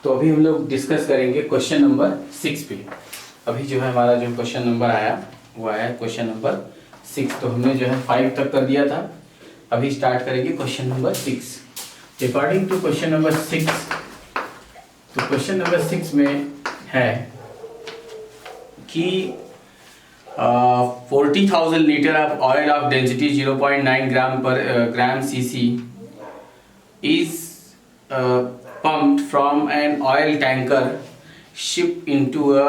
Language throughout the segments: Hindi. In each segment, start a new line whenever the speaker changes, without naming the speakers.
तो अभी हम लोग डिस्कस करेंगे क्वेश्चन नंबर 6 पे। अभी जो है हमारा जो क्वेश्चन नंबर आया वो आया क्वेश्चन नंबर 6। तो हमने जो है 5 तक कर दिया था, अभी स्टार्ट करेंगे question number 6 according to question number 6। तो क्वेश्चन नंबर 6 में है कि 40,000 litre of oil of density 0.9 gram cc is pumped from an oil tanker shipped into a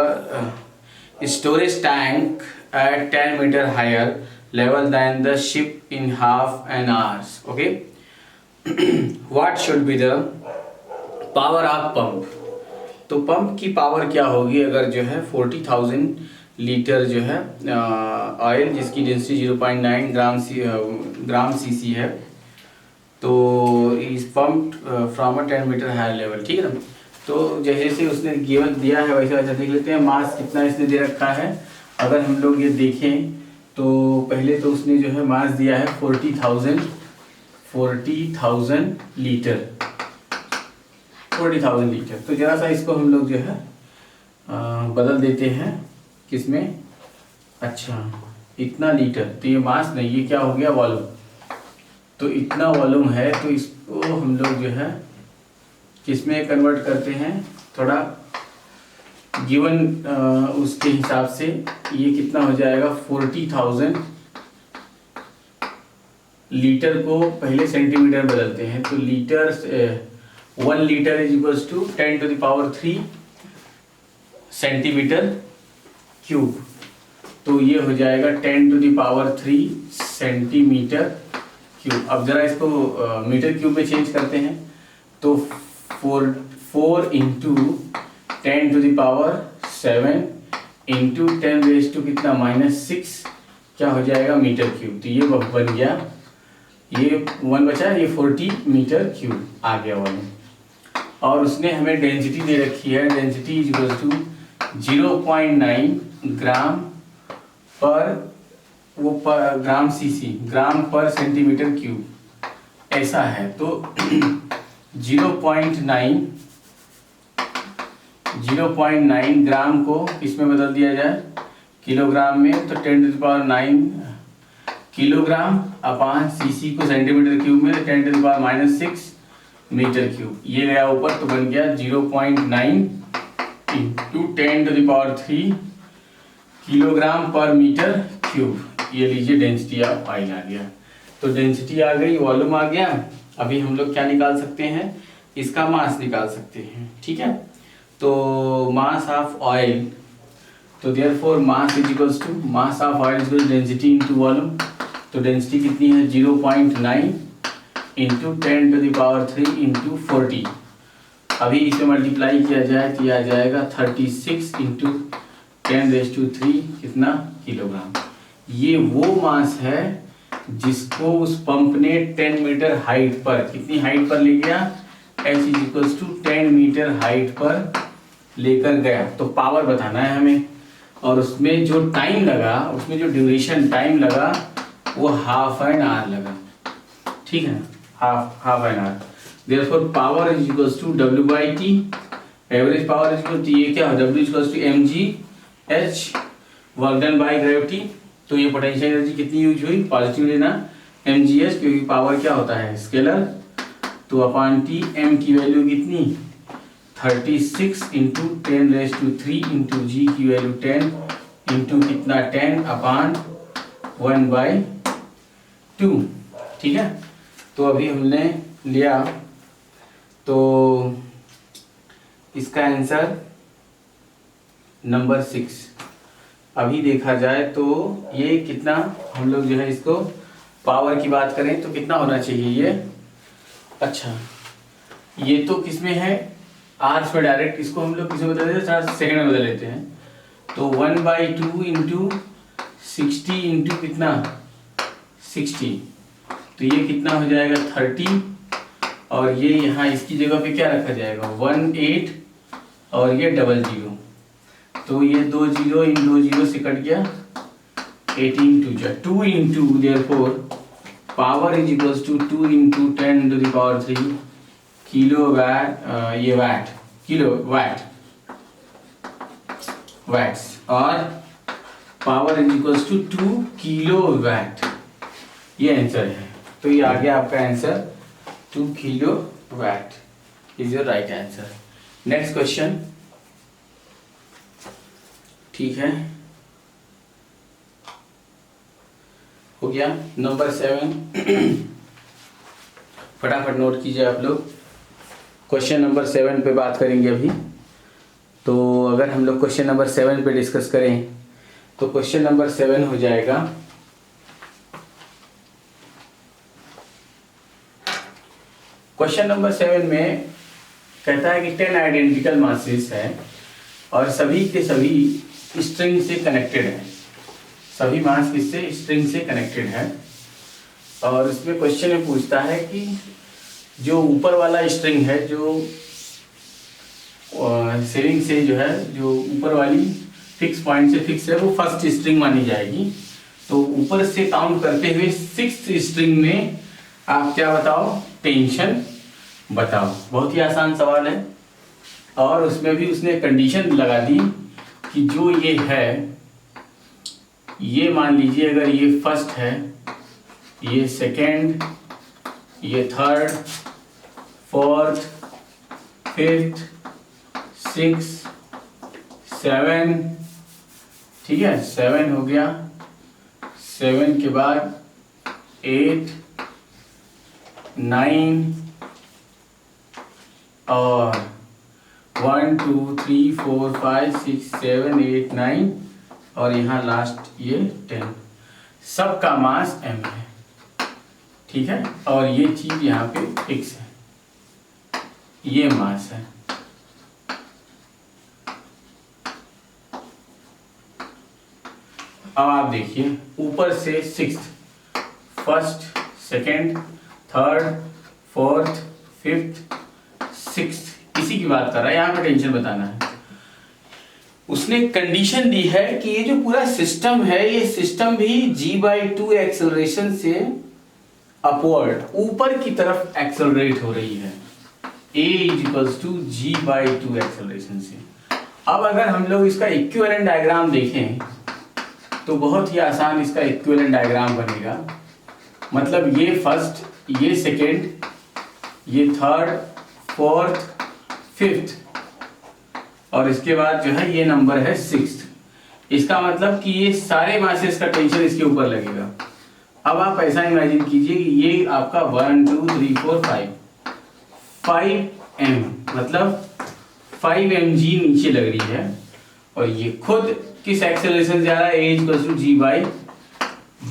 storage tank at 10 meter higher level than the ship in half an hour. Okay. What should be the power of pump? तो पंप की पावर क्या होगी अगर जो है 40,000 लीटर जो है ऑयल जिसकी डेंसिटी 0.9 ग्राम सीसी है, तो इस pump from a 10 metre higher level. ठीक है ना। तो जैसे उसने गिवन दिया है वैसे वैसे देख लेते हैं। मास कितना इसने दे रखा है, अगर हम लोग ये देखें तो पहले तो उसने जो है मास दिया है 40,000 लीटर 40,000 लीटर। तो जरा सा इसको हम लोग जो है बदल देते हैं किसमें। अच्छा, इतना लीटर, तो ये मास नहीं, ये क्या हो गया वॉल्यूम। तो इतना वॉल्यूम है, तो इसको हम लोग जो है किसमें कन्वर्ट करते हैं, थोड़ा गिवन उसके हिसाब से ये कितना हो जाएगा 40,000 लीटर को पहले सेंटीमीटर बदलते हैं। तो litre 1 litre is equals to 10 to the power 3 centimetre cube. तो ये हो जाएगा 10 to the power 3 centimetre cube. अब जरा इसको मीटर क्यूब में चेंज करते हैं, तो 4 into 10 to the power 7 into 10 raise to कितना -6 क्या हो जाएगा मीटर क्यूब। तो ये बन गया, ये 1 बचा, ये 40 मीटर क्यूब आ गया वाला। और उसने हमें डेंसिटी दे रखी है, डेंसिटी इज इक्वल टू 0.9 ग्राम पर वो पर ग्राम सीसी, ग्राम पर सेंटीमीटर क्यूब ऐसा है। तो 0.9 ग्राम को इसमें बदल दिया जाए किलोग्राम में, तो 10 to the power 9 kilogram upon CC को सेंटीमीटर क्यूब में 10 to the power -6 metre cube. ये गया ऊपर, तो बन गया 0.9 into 10 to the power 3 kilogram per metre cube. ये लीजिए डेंसिटी ऑफ ऑयल आ गया। तो डेंसिटी आ गई, वॉल्यूम आ गया। अभी हम लोग क्या निकाल सकते हैं, इसका मास निकाल सकते हैं। ठीक है। तो मास ऑफ ऑयल, तो therefore mass is equals to mass of oil is equal density into volume. तो डेंसिटी कितनी है 0.9 into 10 to the power 3 into 40। अभी इसे मल्टीप्लाई किया जाए तो यह आ जाएगा 36 इंटू 10⁻³ कितना किलोग्राम। ये वो मास है जिसको उस पंप ने 10 मीटर हाइट पर, कितनी हाइट पर ले गया, h is equals to 10 metre height पर लेकर गया। तो पावर बताना है हमें, और उसमें जो टाइम लगा, उसमें जो ड्यूरेशन टाइम लगा वो ½ एन आवर लगा। ठीक है, half an hour. Therefore power is equals to W/T, average power is equal to, ये क्या है W is equals to mgh work done by gravity. तो ये पोटेंशियल एनर्जी कितनी यूज हुई, पॉजिटिव लेना mgh, क्योंकि पावर क्या होता है स्केलर। तो अपॉन T, m की वैल्यू कितनी 36 इंटू 10⁻³ इंटू g की वैल्यू 10 इंटू कितना 10 अपॉन 1/2। ठीक है। तो अभी हमने लिया, तो इसका आंसर नंबर 6। अभी देखा जाए तो ये कितना, हम लोग जो है इसको पावर की बात करें तो कितना होना चाहिए ये। अच्छा, ये तो किसमें है आर्स में डायरेक्ट, इसको हम लोग किसमें बदल देते हैं, सेकंड में बदल लेते हैं। तो 1/2 इंटू 60 इंटू कितना 60, तो ये कितना हो जाएगा 30, और ये यहाँ इसकी जगह पे क्या रखा जाएगा 18, और ये 00। तो ये 2 0 इन 2 0 से कट गया, 18 2 into therefore power is equals to 2 into 10 to the power 3 kilo watt, ये वाट किलो वैट्स और power is equals to 2 kilo watt. ये आंसर है। तो ये आ गया आपका answer 2 kilo watt is your right answer. Next question, ठीक है, हो गया नंबर 7। फटाफट नोट कीजिए आप लोग। क्वेश्चन नंबर 7 पे बात करेंगे अभी। तो अगर हम लोग क्वेश्चन नंबर 7 पे डिस्कस करें तो क्वेश्चन नंबर 7 हो जाएगा, क्वेश्चन नंबर 7 में कहता है कि 10 आइडेंटिकल मासेस है और सभी के सभी स्ट्रिंग से कनेक्टेड है। सभी मास किससे? स्ट्रिंग से कनेक्टेड है। और इसमें क्वेश्चन में पूछता है कि जो ऊपर वाला स्ट्रिंग है, जो सेविंग से जो है, जो ऊपर वाली फिक्स पॉइंट से फिक्स है, वो फर्स्ट स्ट्रिंग मानी जाएगी। तो ऊपर से काउंट करते हुए 6th स्ट्रिंग में आप क्या बताओ? टेंशन बताओ। बहुत ही आसान सवाल है। और उसमें भी उसने कंडीशन लगा दी कि जो ये है, ये मान लीजिए अगर ये फर्स्ट है, ये सेकेंड, ये थर्ड, फोर्थ, फिफ्थ, 6, 7, ठीक है, 7 हो गया। 7 के बाद 8, 9 और 1 2 3 4 5 6 7 8 9 और यहाँ लास्ट ये 10। सबका मास m है, ठीक है। और ये चीज यहाँ पे फिक्स है, ये मास है। अब आप देखिए ऊपर से 6th, first, second, third, fourth, fifth, 6th, इसी की बात कर रहा है। यहाँ पे टेंशन बताना है। उसने कंडीशन दी है कि ये जो पूरा सिस्टम है, ये सिस्टम भी g/2 एक्सेलरेशन से अपवर्ड, ऊपर की तरफ एक्सेलरेट हो रही है। a = g/2 एक्सेलरेशन से। अब अगर हम लोग इसका इक्विवेलेंट डायग्राम देखें तो बहुत ही आसान इसका इक्विवेलेंट डायग्राम बनेगा। मतलब ये फर्स्ट, ये सेकेंड, ये थर्ड, फोर्थ, फिफ्थ और इसके बाद जो है ये नंबर है 6th। इसका मतलब कि ये सारे मासेस का टेंशन इसके ऊपर लगेगा। अब आप ऐसा इमेजिन कीजिए कि ये आपका 1 2 3 4 5 m, मतलब 5 mg नीचे लग रही है। और ये खुद किस एक्सेलरेशन से आ रहा है? a = g/।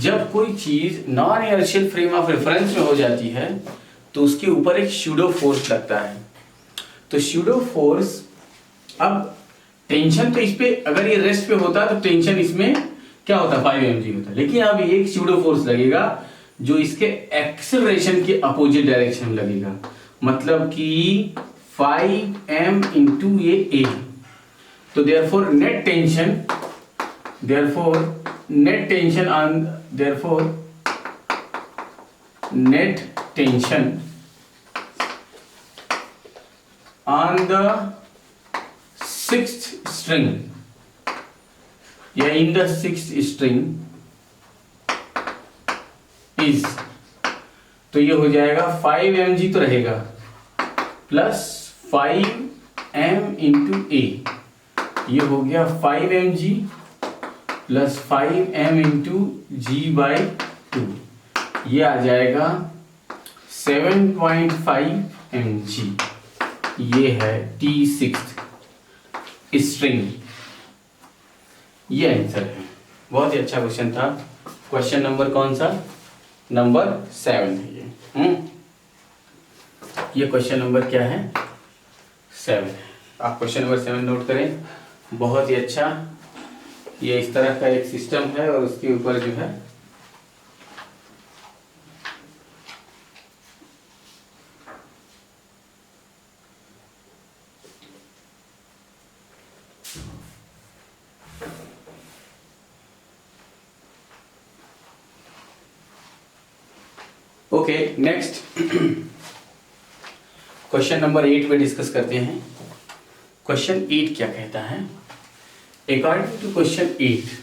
जब कोई चीज non inertial frame of reference में हो जाती है तो उसके ऊपर एक स्यूडो फोर्स लगता है। तो स्यूडो फोर्स, अब टेंशन तो इस पे, अगर ये रेस्ट पे होता तो टेंशन इसमें क्या होता? 5 mg होता। लेकिन अब एक स्यूडो फोर्स लगेगा जो इसके एक्सेलरेशन के अपोजिट डायरेक्शन में लगेगा। मतलब कि 5m × ये a। तो therefore net tension on the 6th string या in the 6th string is, तो ये हो जाएगा 5 mg तो रहेगा प्लस 5m × a। ये हो गया 5 mg प्लस 5m × g/2। ये आ जाएगा 7.5 mg। ये है T6th स्ट्रिंग। ये आंसर है। बहुत ही अच्छा क्वेश्चन था। क्वेश्चन नंबर कौन सा? नंबर 7 है ये। ये क्वेश्चन नंबर क्या है? 7 है। आप क्वेश्चन नंबर 7 नोट करें। बहुत ही अच्छा। ये इस तरह का एक सिस्टम है और उसके ऊपर जो है ओके, नेक्स्ट क्वेश्चन नंबर 8 पे डिस्कस करते हैं। क्वेश्चन 8 क्या कहता है? अकॉर्डिंग टू क्वेश्चन 8,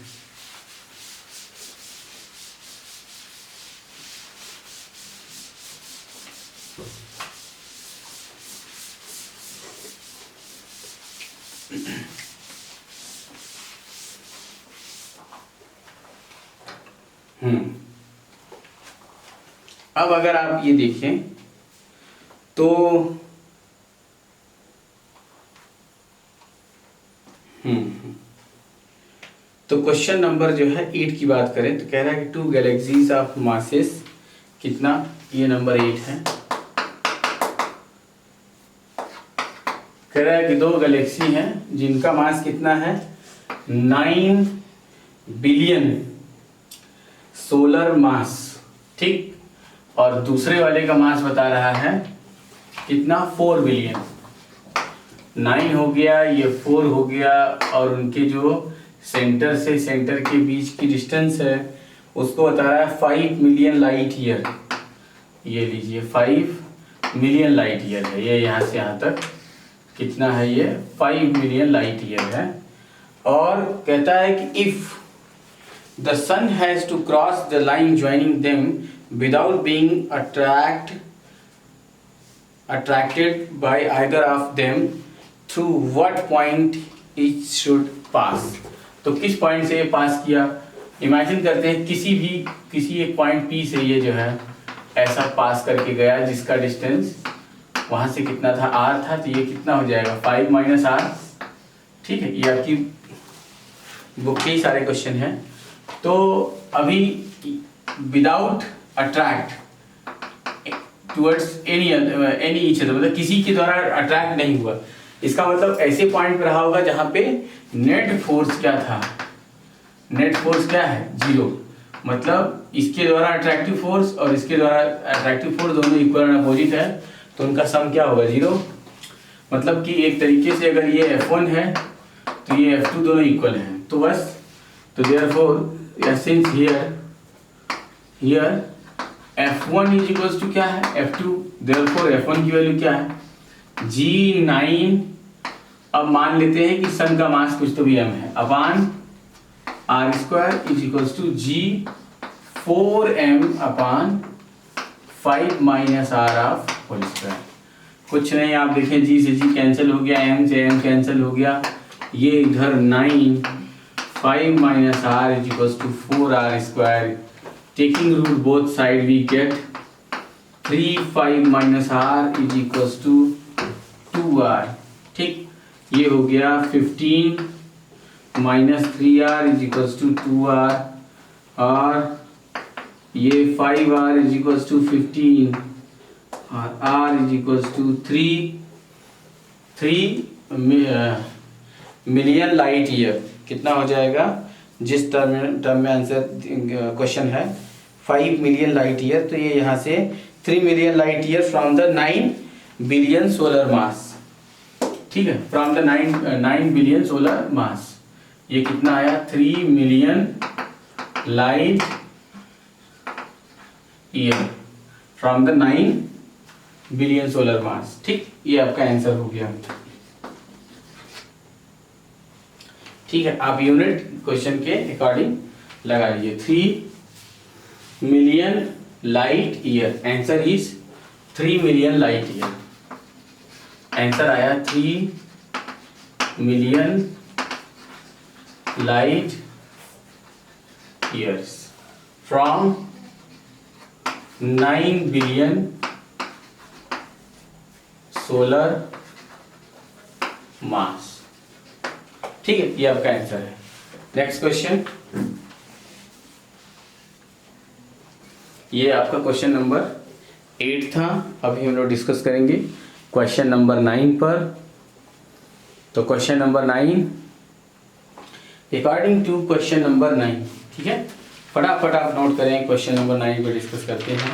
अब अगर आप ये देखें तो क्वेश्चन नंबर जो है 8 की बात करें तो कह रहा है कि 2 गैलेक्सीज ऑफ मासेस, कितना, ये नंबर 8 है। कह रहा है कि 2 गैलेक्सी हैं जिनका मास कितना है, 9 बिलियन सोलर मास, ठीक, और दूसरे वाले का मास बता रहा है कितना, 4 बिलियन। 9 हो गया, ये 4 हो गया, और उनके जो सेंटर से सेंटर के बीच की डिस्टेंस है उसको बता रहा है 5 मिलियन लाइट ईयर। ये लीजिए 5 मिलियन लाइट ईयर है, ये यहाँ से यहाँ तक कितना है, ये 5 मिलियन लाइट ईयर है। और कहता है कि if the sun has to cross the line joining them without being attracted by either of them, through what point it should pass। तो किस पॉइंट से ये पास किया, इमेजिन करते हैं किसी एक पॉइंट P से ये जो है ऐसा पास करके गया जिसका डिस्टेंस वहां से कितना था, R था, तो ये कितना हो जाएगा 5 माइनस R, ठीक है। ये आपकी बुक के ही सारे क्वेश्चन हैं। तो अभी without attract towards any each other, मतलब किसी के द्वारा अट्रैक्ट नहीं हुआ, इसका मतलब ऐसे पॉइंट पर रहा होगा जहां पे नेट फोर्स क्या था, नेट फोर्स क्या है, 0। मतलब इसके द्वारा अट्रैक्टिव फोर्स और इसके द्वारा अट्रैक्टिव फोर्स दोनों इक्वल एंड अपोजिट है, तो उनका सम क्या होगा, 0। मतलब कि एक तरीके से अगर ये F1 है तो ये F2 दोनों इक्वल हैं, तो बस, तो therefore since here F1 is equals to क्या है, F2, देयरफॉर F1 की वैल्यू क्या है, G9। अब मान लेते हैं कि सन का मास कुछ तो भी m है, upon R square is equals to G4m upon 5 minus R of whole square. कुछ नहीं, आप देखें G से G कैंसिल हो गया, m से m कैंसिल हो गया, ये इधर 9, 5 minus R is equals to 4R square. Taking root both side we get 3, 5 minus R is equals to 2R, ठीक। ये हो गया 15 minus 3R is equals to 2R, और ये 5R इज इक्वल्स टू 15 और R is equals to 3 million light year. कितना हो जाएगा, जिस टर्म में आंसर क्वेश्चन है 5 मिलियन लाइट ईयर, तो ये यहाँ से 3 million light year from the 9 billion solar मास, ठीक है, फ्रॉम द 9 बिलियन सोलर मास। ये कितना आया, 3 million light year from the 9 billion solar मास, ठीक। ये आपका आंसर हो गया, ठीक है। आप यूनिट क्वेश्चन के अकॉर्डिंग लगा लीजिए। 3 million light year, answer is 3 million light year. Answer आया 3 million light years from 9 billion solar मास, ठीक है। ये आपका आंसर है। नेक्स्ट क्वेश्चन, ये आपका क्वेश्चन नंबर 8 था। अभी हम लोग डिस्कस करेंगे क्वेश्चन नंबर 9 पर। तो question number 9, according to question number 9, ठीक है, फटाफट आप नोट करें, क्वेश्चन नंबर 9 पर डिस्कस करते हैं।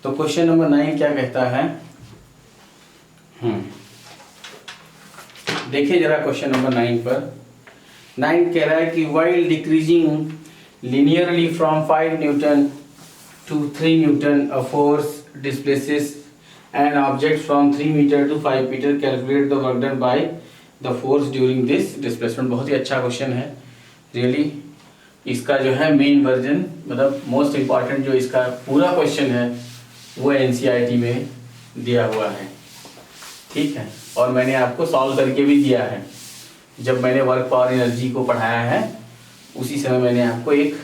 तो क्वेश्चन नंबर 9 क्या कहता है, देखिए जरा क्वेश्चन नंबर 9 पर। 9 कह रहा है कि while decreasing linearly from 5 Newton to 3 Newton, a force displaces an object from 3 meter to 5 meter. Calculate the work done by the force during this displacement. बहुत ही अच्छा क्वेश्चन है रियली। इसका जो है मेन वर्जन मतलब मोस्ट इम्पॉर्टेंट जो इसका पूरा क्वेश्चन है वो एनसीईआरटी में दिया हुआ है, ठीक है। और मैंने आपको सॉल्व करके भी दिया है। जब मैंने वर्क पावर एनर्जी को पढ़ाया है उसी समय मैंने आपको एक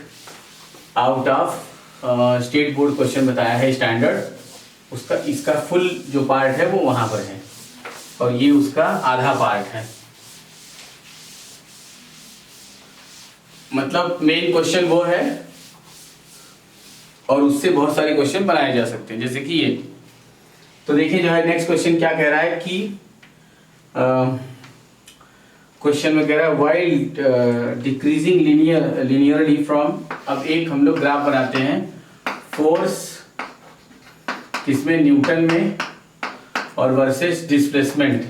out of state board question बताया है स्टैंडर्ड, उसका इसका फुल जो पार्ट है वो वहाँ पर है और ये उसका आधा पार्ट है। मतलब मेन क्वेश्चन वो है और उससे बहुत सारे क्वेश्चन बनाए जा सकते हैं, जैसे कि ये। तो देखिए जो है नेक्स्ट क्वेश्चन क्या कह रहा है कि क्वेश्चन में कह रहा है वाइल डिक्रीजिंग लिनियरली फ्रॉम। अब एक हम लोग ग्राफ बनाते हैं फोर्स किसमें, न्यूटन में, और वर्सेस डिस्प्लेसमेंट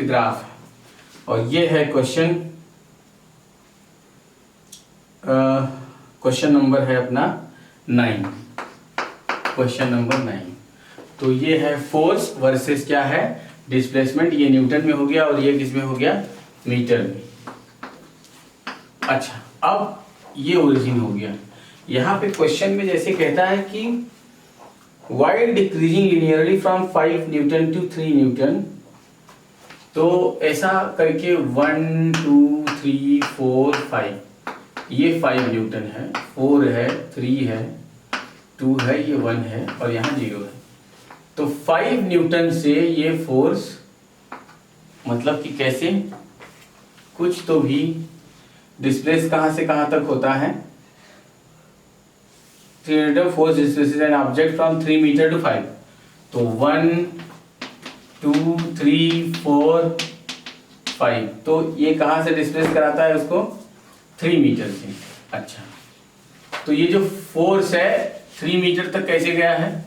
ग्राफ। और ये है क्वेश्चन नंबर है अपना 9, क्वेश्चन नंबर 9। तो ये है फोर्स वर्सेस क्या है, डिस्प्लेसमेंट। ये न्यूटन में हो गया और ये किस में हो गया, मीटर में। अच्छा, अब ये ओरिजिन हो गया। यहाँ पे क्वेश्चन में जैसे कहता है कि while decreasing linearly from 5 newton to 3 newton, तो ऐसा करके 1 2 3 4 5, ये 5 न्यूटन है, 4 है, 3 है, 2 है, ये 1 है और यहाँ 0 है। तो 5 न्यूटन से ये फोर्स मतलब कि कैसे, कुछ तो भी डिस्प्लेस कहाँ से कहाँ तक होता है, 3 newton force displaces an object from 3 metre to 5। तो 1 2 3 4 5, तो ये कहाँ से डिस्प्लेस कराता है उसको, 3 मीटर से। अच्छा, तो ये जो फोर्स है 3 मीटर तक कैसे गया है,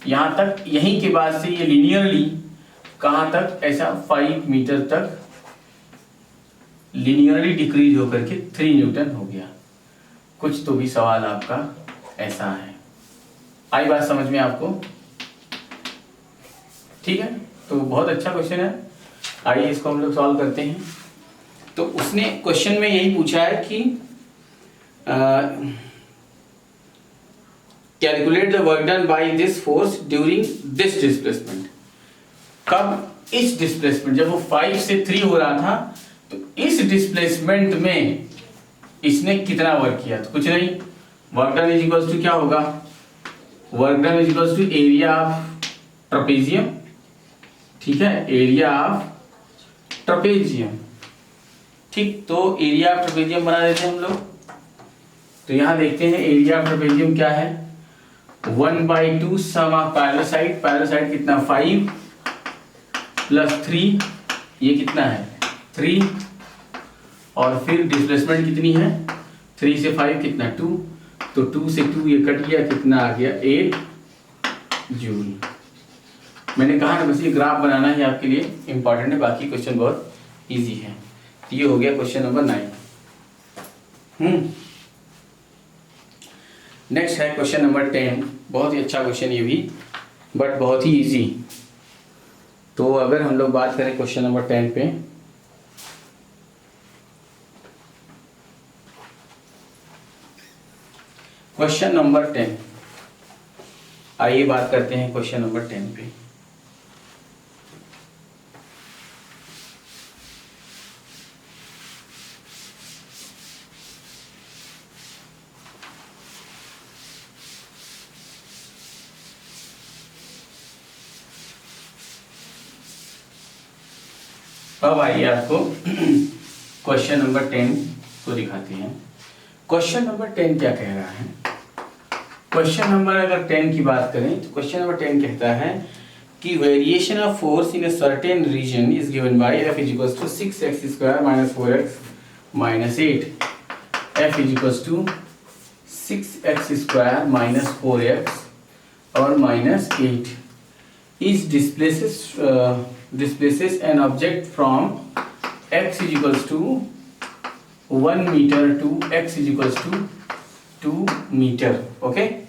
यहाँ तक, यहीं के बाद से ये लिनियरली कहाँ तक, ऐसा 5 मीटर तक लिनियरली डिक्रीज होकर के 3 न्यूटन हो गया। कुछ तो भी सवाल आपका ऐसा है। आई बात समझ में आपको, ठीक है। तो बहुत अच्छा क्वेश्चन है, आइए इसको हम लोग सॉल्व करते हैं। तो उसने क्वेश्चन में यही पूछा है कि calculate the work done by this force during this displacement. कब, इस डिस्प्लेसमेंट, जब वो 5 से 3 हो रहा था तो इस डिस्प्लेसमेंट में इसने कितना वर्क किया। तो कुछ नहीं, work done is equals to क्या होगा, work done is equals to area of trapezium, ठीक है, एरिया ऑफ ट्रेपेजियम, ठीक। तो एरिया ऑफ ट्रेपेजियम बना देते हैं हम लोग। तो यहां देखते हैं एरिया ऑफ ट्रेपेजियम क्या है, 1/2 sum of parallel side. Parallel side कितना, 5 प्लस 3, ये कितना है 3, और फिर डिस्प्लेसमेंट कितनी है, 3 से 5 कितना 2, तो 2 से 2 ये कट गया, कितना आ गया 8 जूल। मैंने कहा ना बस ये ग्राफ बनाना ही आपके लिए इंपॉर्टेंट है, बाकी क्वेश्चन बहुत इजी है। तो ये हो गया क्वेश्चन नंबर 9। नेक्स्ट है क्वेश्चन नंबर 10। बहुत ही अच्छा क्वेश्चन ये भी, बट बहुत ही इजी। तो अगर हम लोग बात करें क्वेश्चन नंबर 10 पे, क्वेश्चन नंबर 10, आइए बात करते हैं क्वेश्चन नंबर 10 पे। अब आइए आपको क्वेश्चन नंबर 10 को दिखाते हैं। क्वेश्चन नंबर 10 क्या कह रहा है, क्वेश्चन नंबर अगर 10 की बात करें तो क्वेश्चन नंबर 10 कहता है कि variation of force in a certain region is given by F is equals to 6x square minus 4x minus 8। F is equals to 6x square minus 4x और minus 8 is displaces an object from x is equals to 1 meter to x is equals to 2 meter. Okay,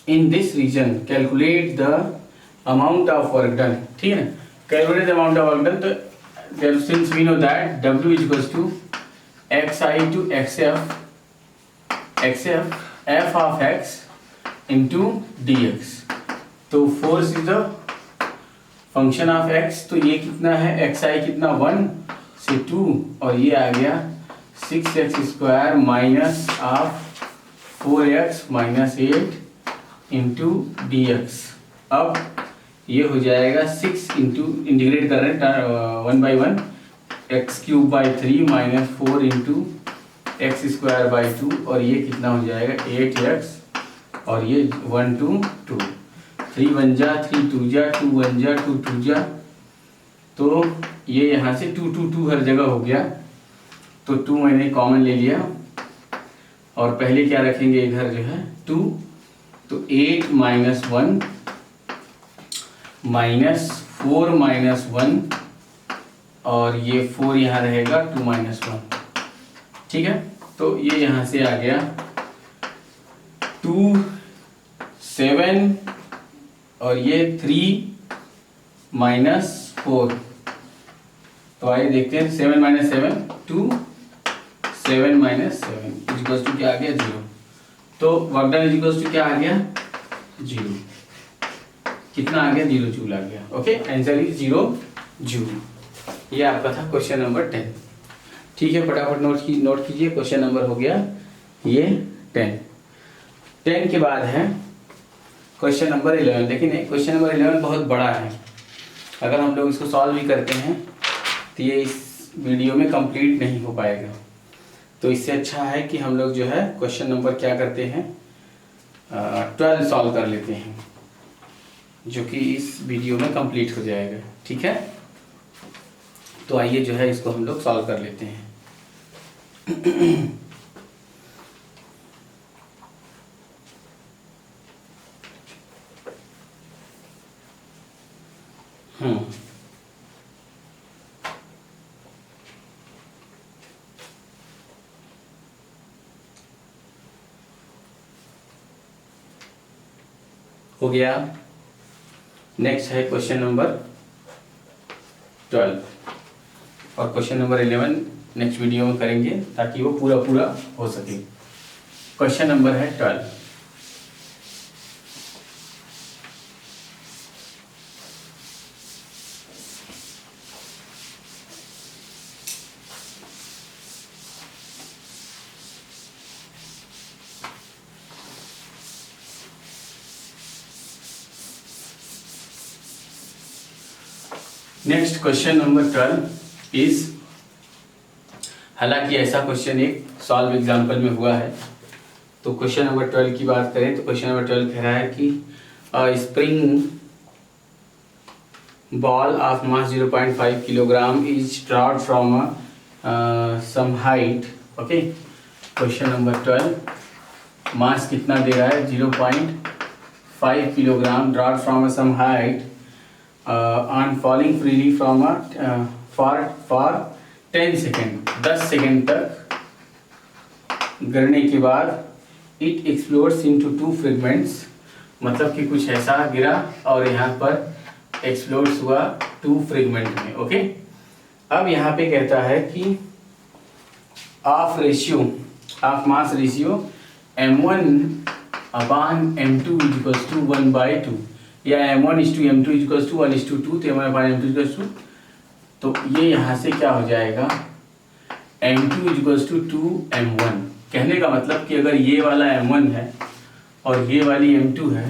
in this region calculate the amount of work done, ठीक है ना, calculate the amount of work done. तो since we know that W is equals to XI to XF F of X into DX। तो force is the function of X, तो ये कितना है, XI कितना 1 से 2, और ये आ गया 6x square minus of 4x minus 8 into DX। अब ये हो जाएगा 6 इंटू, इंटीग्रेट कर रहे हैं 1/1, x cube by 3 minus 4 into x square by 2, और ये कितना हो जाएगा 8x, और ये 1 2 2, 3 1 जा 3 2 जा 2 1 जा 2 2 जा, तो ये यहाँ से 2 2 2 हर जगह हो गया, तो 2 मैंने कॉमन ले लिया, और पहले क्या रखेंगे इधर जो है 2, तो 8 माइनस 1 माइनस 4 माइनस 1, और ये 4 यहाँ रहेगा 2 माइनस 1, ठीक है। तो ये यहाँ से आ गया 2 7, और ये 3 माइनस 4, तो आइए देखते हैं 7 माइनस 7 2, 7 माइनस 7 इजिकल्स टू क्या आ गया 0। तो वर्क डन इजिकल्स टू क्या आ गया 0, कितना आ गया 0 जूल आ गया। Okay, answer is 0 joule. ये आपका था क्वेश्चन नंबर 10, ठीक है। फटाफट नोट कीजिए, क्वेश्चन नंबर हो गया ये 10 के बाद है क्वेश्चन नंबर 11, लेकिन क्वेश्चन नंबर 11 बहुत बड़ा है, अगर हम लोग इसको सॉल्व भी करते हैं तो ये इस वीडियो में कंप्लीट नहीं हो पाएगा, तो इससे अच्छा है कि हम लोग जो है क्वेश्चन नंबर क्या करते हैं 12 सॉल्व कर लेते हैं, जो कि इस वीडियो में कंप्लीट हो जाएगा, ठीक है। तो आइए जो है इसको हम लोग सॉल्व कर लेते हैं। हो गया। नेक्स्ट है क्वेश्चन नंबर 12, और क्वेश्चन नंबर 11 नेक्स्ट वीडियो में करेंगे ताकि वो पूरा हो सके। क्वेश्चन नंबर है 12, नेक्स्ट क्वेश्चन नंबर 12 इज, हालांकि ऐसा क्वेश्चन एक सॉल्व एग्जाम्पल में हुआ है, तो क्वेश्चन नंबर 12 की बात करें तो क्वेश्चन नंबर 12 कह रहा है कि spring ball of mass 0.5 kilogram is dropped from some height. Okay, question number 12 mass कितना दे रहा है 0.5 kilogram dropped from some height on falling freely from a for 10 second, 10 second तक गिरने के बाद it explodes into 2 fragments, मतलब कि कुछ ऐसा गिरा और यहाँ पर एक्सप्लोड्स हुआ 2 फ्रेगमेंट में। ओके, अब यहाँ पे कहता है कि of mass ratio m1 upon m2 equals to 1/2, या m1 is to m2 equals to 1:2, तो m1 upon m2 equals to, तो ये यहाँ से क्या हो जाएगा m2 इक्वल्स टू 2m1। कहने का मतलब कि अगर ये वाला m1 है और ये वाली m2 है,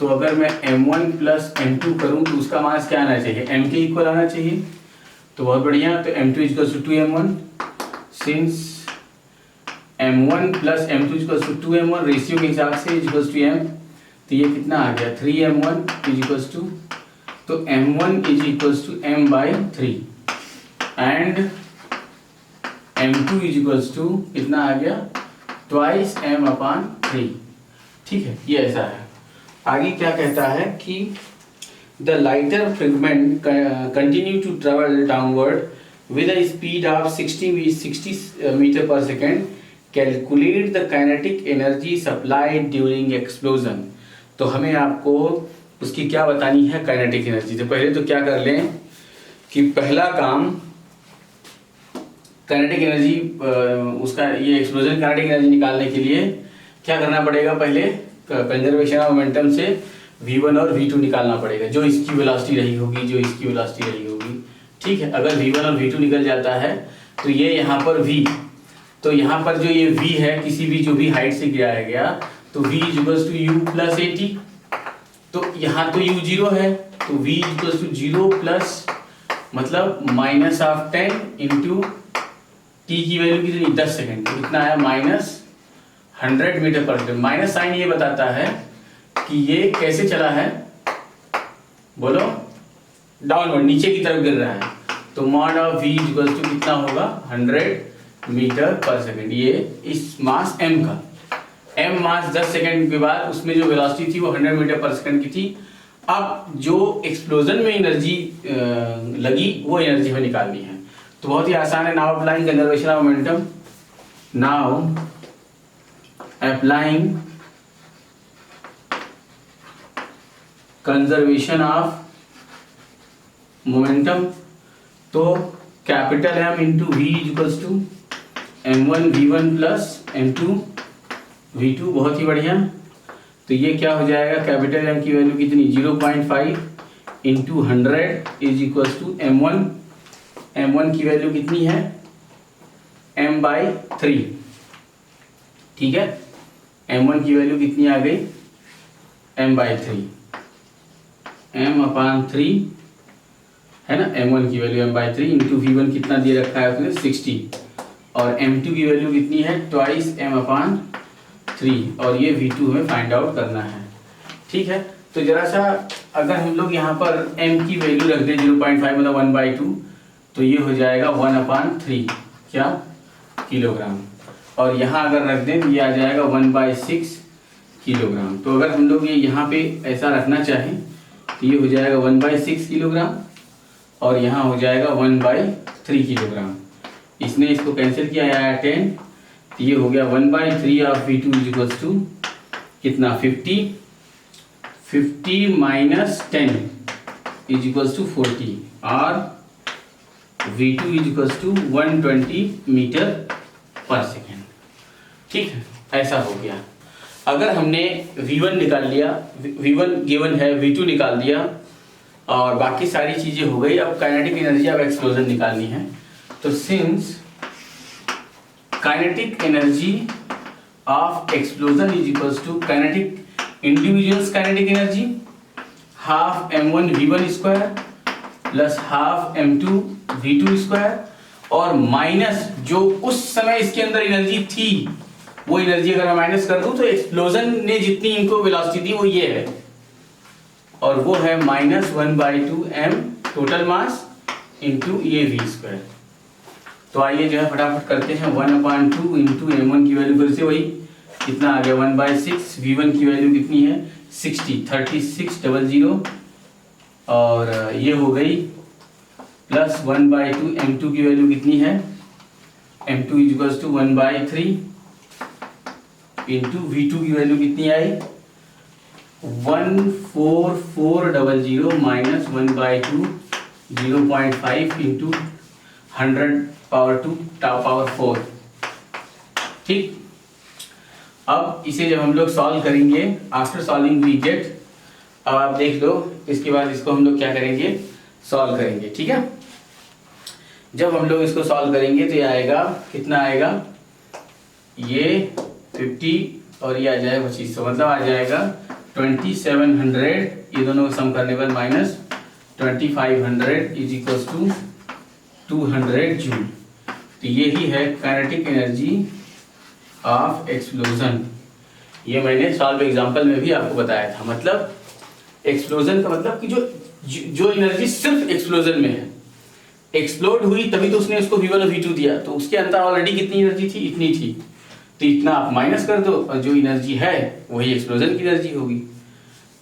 तो अगर मैं m1 प्लस m2 करूँ तो उसका मास क्या आना चाहिए, m के इक्वल आना चाहिए। तो बहुत बढ़िया, तो m2 equals to 2m1, since m1 plus m2 equals to 2m1 ratio के हिसाब से इक्वल्स टू m, तो ये कितना आ गया 3m1 इज इक्वल्स टू, तो m1 is equals to m/3 and m2 is equals to कितना आ गया 2m/3, ठीक है। ये ऐसा है। आगे क्या कहता है कि the lighter fragment continue to travel downward with a speed of 60 metre पर second, calculate the kinetic energy supplied during explosion. तो हमें आपको उसकी क्या बतानी है, काइनेटिक एनर्जी। तो पहले तो क्या कर लें कि पहला काम काइनेटिक एनर्जी उसका ये एक्सप्लोजन काइनेटिक एनर्जी निकालने के लिए क्या करना पड़ेगा, पहले कंजर्वेशन ऑफ मोमेंटम से v1 और v2 निकालना पड़ेगा, जो इसकी वेलोसिटी रही होगी, जो इसकी वेलोसिटी रही होगी। ठीक है, अगर v1 और v2 निकल जाता है तो ये यहाँ पर v, तो यहाँ पर जो ये v है किसी भी जो भी हाइट से गिराया गया, तो v equals to u plus at, तो यहाँ तो u 0 है, तो v इक्वल्स टू 0 प्लस मतलब माइनस ऑफ 10 इंटू t की वैल्यू कितनी 10 सेकेंड, तो कितना आया -100 मीटर पर सेकेंड। माइनस साइन ये बताता है कि ये कैसे चला है, बोलो, डाउनवर्ड, नीचे की तरफ गिर रहा है। तो mod of v equals to कितना होगा 100 मीटर पर सेकेंड। ये इस मास m का, m मास 10 सेकेंड के बाद उसमें जो वेलोसिटी थी वो 100 मीटर पर सेकेंड की थी। अब जो एक्सप्लोजन में एनर्जी लगी वो एनर्जी हमें निकालनी है। तो बहुत ही आसान है। Now applying conservation of momentum, now applying conservation of momentum, तो capital M into V equals to m1 v1 plus m2 v2। बहुत ही बढ़िया। तो ये क्या हो जाएगा, कैपिटल M की वैल्यू कितनी 0.5 into 100 is equals to m1 की वैल्यू कितनी है m/3। ठीक है, m1 की वैल्यू कितनी आ गई m/3, m/3 है ना। m1 की वैल्यू m/3 इंटू v1 कितना दिए रखा है उसने 60, और m2 की वैल्यू कितनी है ट्वाइस m/3, और ये v2 हमें फाइंड आउट करना है। ठीक है, तो जरा सा अगर हम लोग यहाँ पर m की वैल्यू रख दें 0.5 मतलब 1/2, तो ये हो जाएगा 1/3 क्या किलोग्राम, और यहाँ अगर रख दें तो ये आ जाएगा 1/6 किलोग्राम। तो अगर हम लोग ये यहाँ पे ऐसा रखना चाहें तो ये हो जाएगा 1/6 किलोग्राम, और यहाँ हो जाएगा 1/3 किलोग्राम। इसने इसको कैंसिल किया, आया 10, तो ये हो गया 1/3 of v2 is equals to कितना 50 माइनस 10 इज इक्वल्स टू 40, और v2 is equals to 120 metre पर सेकेंड। ठीक है, ऐसा हो गया। अगर हमने v1 निकाल लिया, v1 गिवन है, v2 निकाल दिया, और बाकी सारी चीजें हो गई। अब काइनेटिक एनर्जी ऑफ एक्सप्लोजन निकालनी है। तो since kinetic energy of explosion is equals to kinetic individuals kinetic energy half m1 v1 square plus half m2 v2 square, और माइनस जो उस समय इसके अंदर एनर्जी थी वो एनर्जी अगर मैं माइनस कर दूं तो एक्सप्लोजन ने जितनी इनको वेलोसिटी दी वो ये है, और वो है -1/2 m टोटल मास इंटू ये v स्क्वायर। तो आइए जो है फटाफट करते हैं, 1/2 इंटू m1 की वैल्यू फिर से वही कितना आ गया 1/6, v1 की वैल्यू कितनी है 60, 3600, और ये हो गई प्लस 1/2 m2 की वैल्यू कितनी है m2 equals to 1/3 into v2 की वैल्यू कितनी आई 14400 माइनस 1/2 0.5 इंटू 100⁴ ठीक। अब इसे जब हम लोग सॉल्व करेंगे, आफ्टर सॉल्विंग वी गेट, अब आप देख लो, इसके बाद इसको हम लोग क्या करेंगे सॉल्व करेंगे। ठीक है, जब हम लोग इसको सॉल्व करेंगे तो ये आएगा कितना आएगा, ये 50 और ये आ जाएगा 2500, मतलब आ जाएगा 2700, ये दोनों को सम करने पर minus 2500 is equals to 200 joule. तो यही है काइनेटिक एनर्जी ऑफ एक्सप्लोजन। ये मैंने सॉल्व एग्जांपल में भी आपको बताया था। मतलब एक्सप्लोजन का मतलब कि जो एनर्जी सिर्फ एक्सप्लोजन में है, एक्सप्लोड हुई तभी तो उसने उसको v1 और v2 दिया, तो उसके अंदर ऑलरेडी कितनी एनर्जी थी, इतनी थी, तो इतना आप माइनस कर दो और जो एनर्जी है वही एक्सप्लोजन की एनर्जी होगी।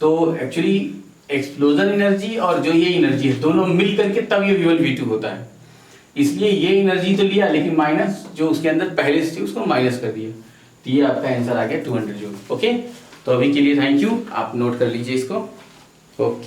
तो एक्चुअली एक्सप्लोजन एनर्जी और जो ये एनर्जी है दोनों मिल करके तब ये v1 v2 होता है। इसलिए ये एनर्जी तो लिया लेकिन माइनस जो उसके अंदर पहले से थी उसको माइनस कर दिया, तो ये आपका आंसर आ गया 200 जूल। ओके, तो अभी के लिए थैंक यू, आप नोट कर लीजिए इसको।
ओके।